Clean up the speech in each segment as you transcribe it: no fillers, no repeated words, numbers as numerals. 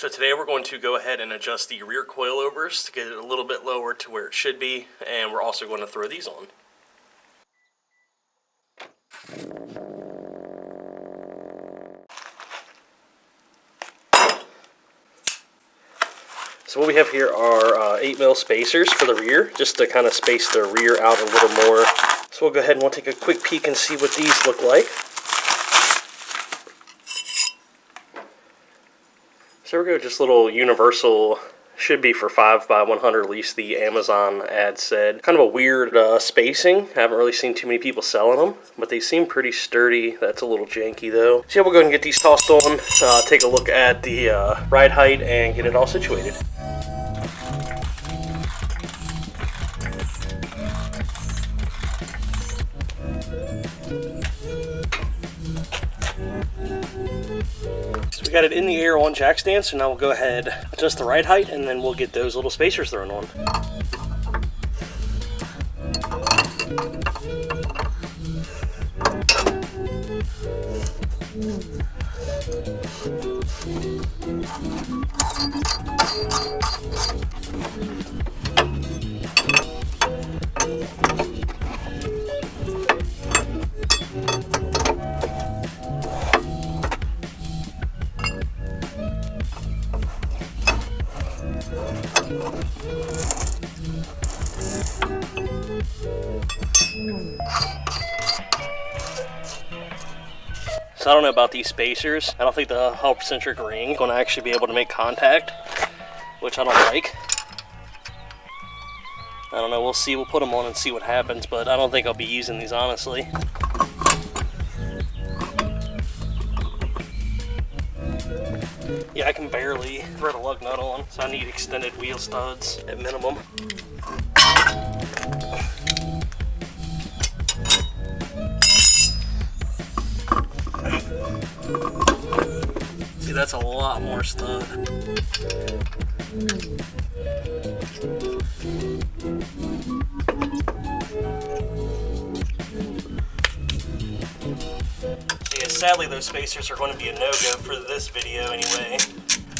So today we're going to go ahead and adjust the rear coilovers to get it a little bit lower to where it should be, and we're also going to throw these on. So what we have here are 8mm spacers for the rear, just to kind of space the rear out a little more. So we'll go ahead and we'll take a quick peek and see what these look like. So there we go, just little universal, should be for 5x100, at least the Amazon ad said. Kind of a weird spacing. I haven't really seen too many people selling them, but they seem pretty sturdy. That's a little janky though. So yeah, we'll go ahead and get these tossed on, take a look at the ride height, and get it all situated. We got it in the air on jack stand, so now we'll go ahead, adjust the ride height, and then we'll get those little spacers thrown on. So I don't know about these spacers. I don't think the half-centric ring is going to actually be able to make contact, which I don't like. I don't know, we'll see. We'll put them on and see what happens, but I don't think I'll be using these, honestly. Yeah, I can barely thread a lug nut on, so I need extended wheel studs at minimum. See, that's a lot more stud. Yeah, sadly those spacers are going to be a no-go for this video anyway.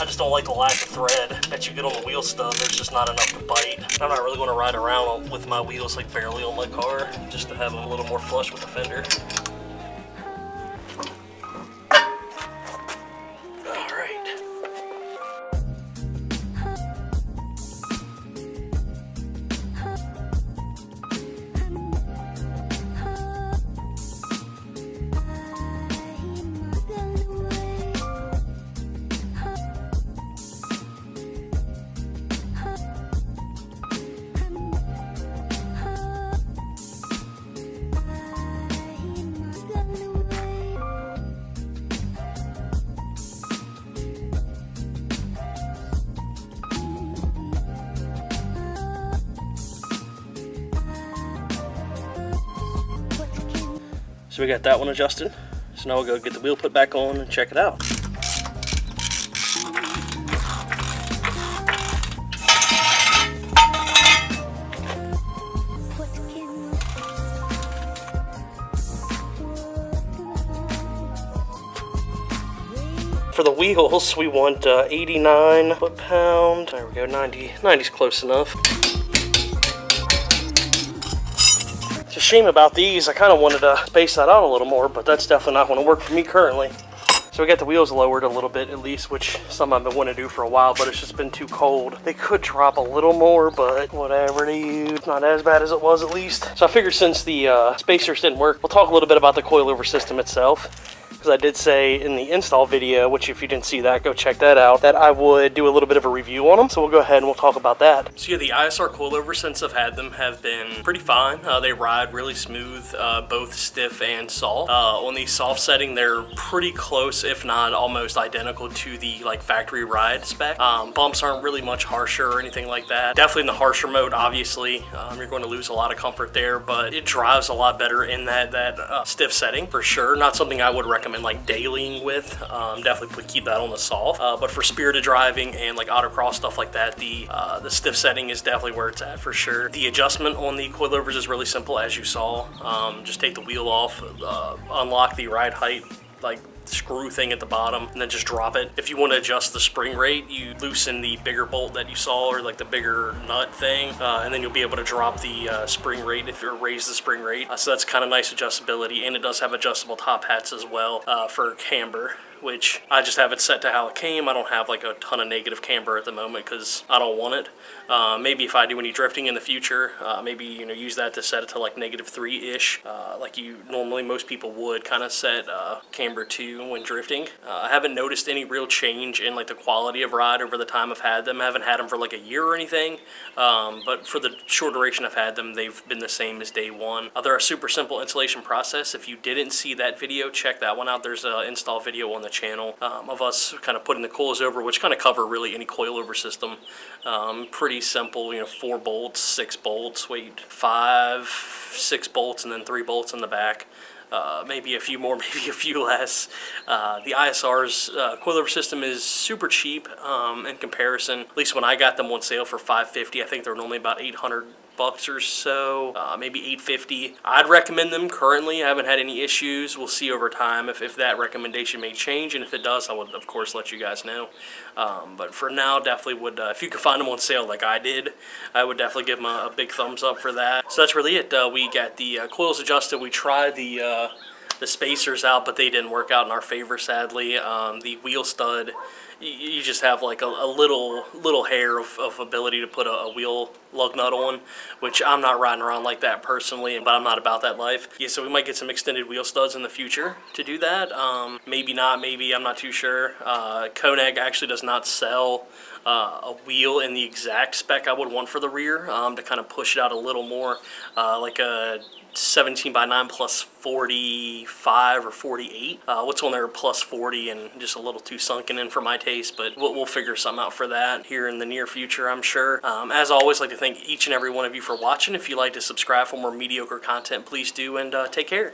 I just don't like the lack of thread that you get on the wheel stub. There's just not enough to bite. I'm not really going to ride around with my wheels like barely on my car, just to have them a little more flush with the fender. So we got that one adjusted. So now we'll go get the wheel put back on and check it out. For the wheels, we want 89 foot-pound. There we go, 90's close enough. It's a shame about these. I kind of wanted to space that out a little more, but that's definitely not going to work for me currently. So we got the wheels lowered a little bit at least, which some I've been wanting to do for a while, but it's just been too cold. They could drop a little more, but whatever, it's not as bad as it was at least. So I figured since the spacers didn't work, we'll talk a little bit about the coilover system itself. Because I did say in the install video, which if you didn't see that, go check that out, that I would do a little bit of a review on them. So we'll go ahead and we'll talk about that. So yeah, the ISR Coilover, since I've had them, have been pretty fine. They ride really smooth, both stiff and soft. On the soft setting, they're pretty close, if not almost identical to the factory ride spec. Bumps aren't really much harsher or anything like that. Definitely in the harsher mode, obviously, you're going to lose a lot of comfort there, but it drives a lot better in that stiff setting for sure. Not something I would recommend dailying with. Definitely keep that on the soft. But for spirited driving and autocross stuff like that, the stiff setting is definitely where it's at for sure. The adjustment on the coilovers is really simple, as you saw. Just take the wheel off, unlock the ride height screw thing at the bottom and then just drop it. If you want to adjust the spring rate, you loosen the bigger bolt that you saw, or like the bigger nut thing, and then you'll be able to drop the spring rate if you raise the spring rate. So that's kind of nice adjustability, and it does have adjustable top hats as well for camber, which I just have it set to how it came. I don't have like a ton of negative camber at the moment because I don't want it. Maybe if I do any drifting in the future, maybe, you know, use that to set it to like -3-ish, like you normally, most people would kind of set camber to when drifting. I haven't noticed any real change in like the quality of ride over the time I've had them. I haven't had them for like a year or anything, but for the short duration I've had them, they've been the same as day one. They're a super simple installation process. If you didn't see that video, check that one out. There's an install video on the channel of us kind of putting the coils over, which kind of cover really any coilover system. Pretty simple, you know, 4 bolts, 6 bolts, 5, 6 bolts, and then 3 bolts in the back. Maybe a few more, maybe a few less. The ISR's coilover system is super cheap in comparison. At least when I got them on sale for $550, I think they're normally about $800 or so, maybe $850. I'd recommend them currently. I haven't had any issues. We'll see over time if that recommendation may change, and if it does, I would of course let you guys know. But for now, definitely would, if you could find them on sale like I did, I would definitely give them a big thumbs up for that. So that's really it. We got the coils adjusted. We tried the spacers out, but they didn't work out in our favor, sadly. The wheel stud, you just have like a little hair of ability to put a wheel lug nut on, which I'm not riding around like that personally, but I'm not about that life. Yeah, so we might get some extended wheel studs in the future to do that. Maybe not, maybe, I'm not too sure. Koenig actually does not sell a wheel in the exact spec I would want for the rear, to kind of push it out a little more, like a 17x9 plus 45 or 48. What's on there plus 40 and just a little too sunken in for my taste, but we'll figure something out for that here in the near future, I'm sure. As always, I'd like to thank each and every one of you for watching. If you'd like to subscribe for more mediocre content, please do, and take care.